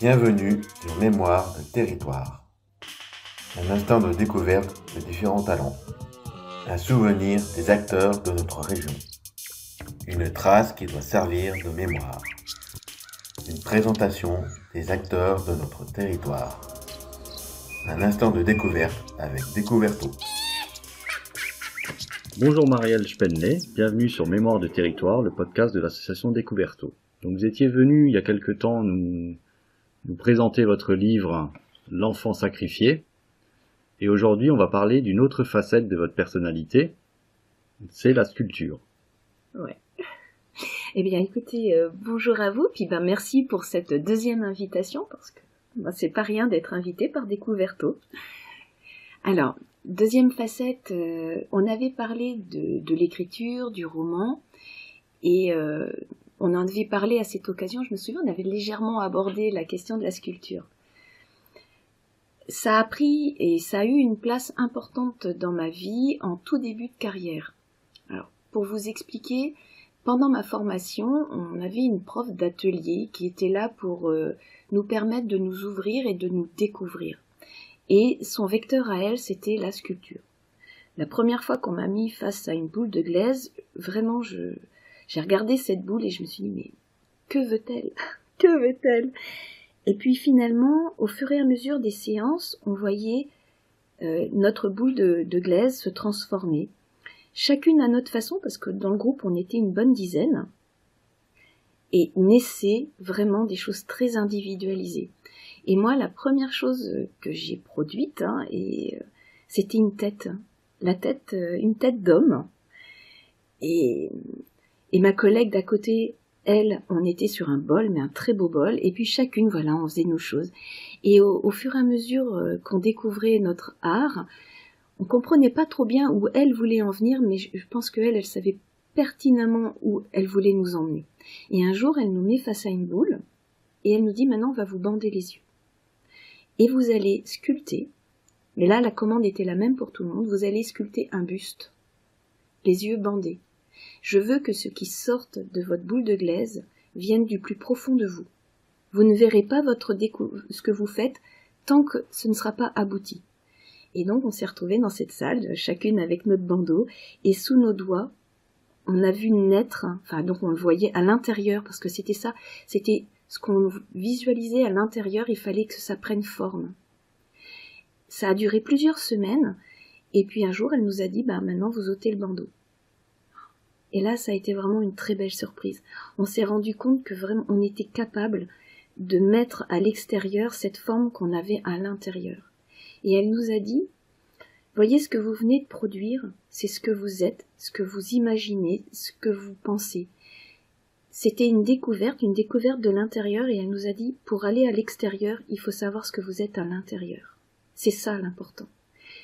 Bienvenue sur Mémoire de territoire. Un instant de découverte de différents talents. Un souvenir des acteurs de notre région. Une trace qui doit servir de mémoire. Une présentation des acteurs de notre territoire. Un instant de découverte avec Découverto. Bonjour Marielle Spenley, bienvenue sur Mémoire de territoire, le podcast de l'association Découverto. Donc vous étiez venu il y a quelque temps nous présenter votre livre L'enfant sacrifié. Et aujourd'hui on va parler d'une autre facette de votre personnalité, c'est la sculpture. Ouais. Eh bien écoutez, bonjour à vous, puis merci pour cette deuxième invitation, parce que c'est pas rien d'être invité par Découverto. Alors, deuxième facette, on avait parlé de l'écriture, du roman, et on en avait parlé à cette occasion, je me souviens, on avait légèrement abordé la question de la sculpture. Ça a pris et ça a eu une place importante dans ma vie en tout début de carrière. Alors, pour vous expliquer, pendant ma formation, on avait une prof d'atelier qui était là pour nous permettre de nous ouvrir et de nous découvrir. Et son vecteur à elle, c'était la sculpture. La première fois qu'on m'a mis face à une boule de glaise, vraiment, j'ai regardé cette boule et je me suis dit, mais que veut-elle ? Que veut-elle ? Et puis finalement, au fur et à mesure des séances, on voyait notre boule de glaise se transformer. Chacune à notre façon, parce que dans le groupe, on était une bonne dizaine, et naissaient vraiment des choses très individualisées. Et moi, la première chose que j'ai produite, c'était une tête. Une tête d'homme. Et ma collègue d'à côté, elle, on était sur un bol, mais un très beau bol. Et puis chacune, voilà, on faisait nos choses. Et au fur et à mesure qu'on découvrait notre art, on comprenait pas trop bien où elle voulait en venir, mais je pense qu'elle, elle savait pertinemment où elle voulait nous emmener. Et un jour, elle nous met face à une boule, et elle nous dit, maintenant, on va vous bander les yeux. Et vous allez sculpter, mais là, la commande était la même pour tout le monde, vous allez sculpter un buste, les yeux bandés. Je veux que ce qui sorte de votre boule de glaise vienne du plus profond de vous. Vous ne verrez pas ce que vous faites tant que ce ne sera pas abouti. Et donc, on s'est retrouvés dans cette salle, chacune avec notre bandeau, et sous nos doigts, on a vu naître, donc on le voyait à l'intérieur, parce que c'était ça, c'était ce qu'on visualisait à l'intérieur, il fallait que ça prenne forme. Ça a duré plusieurs semaines, et puis un jour, elle nous a dit, maintenant vous ôtez le bandeau. Et là, ça a été vraiment une très belle surprise. On s'est rendu compte que vraiment, on était capable de mettre à l'extérieur cette forme qu'on avait à l'intérieur. Et elle nous a dit, voyez ce que vous venez de produire, c'est ce que vous êtes, ce que vous imaginez, ce que vous pensez. C'était une découverte de l'intérieur, et elle nous a dit, pour aller à l'extérieur, il faut savoir ce que vous êtes à l'intérieur. C'est ça l'important.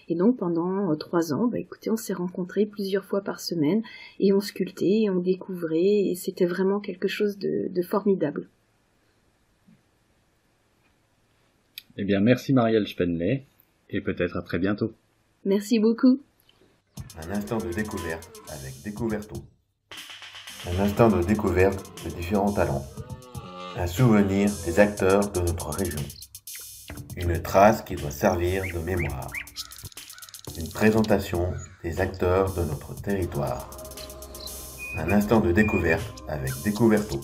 Et donc pendant 3 ans, écoutez, on s'est rencontrés plusieurs fois par semaine, et on sculptait, et on découvrait, et c'était vraiment quelque chose de formidable. Eh bien, merci Marielle Spenley, et peut-être à très bientôt. Merci beaucoup. Un instant de découverte avec Découverto. Un instant de découverte de différents talents. Un souvenir des acteurs de notre région. Une trace qui doit servir de mémoire. Une présentation des acteurs de notre territoire. Un instant de découverte avec Découverto.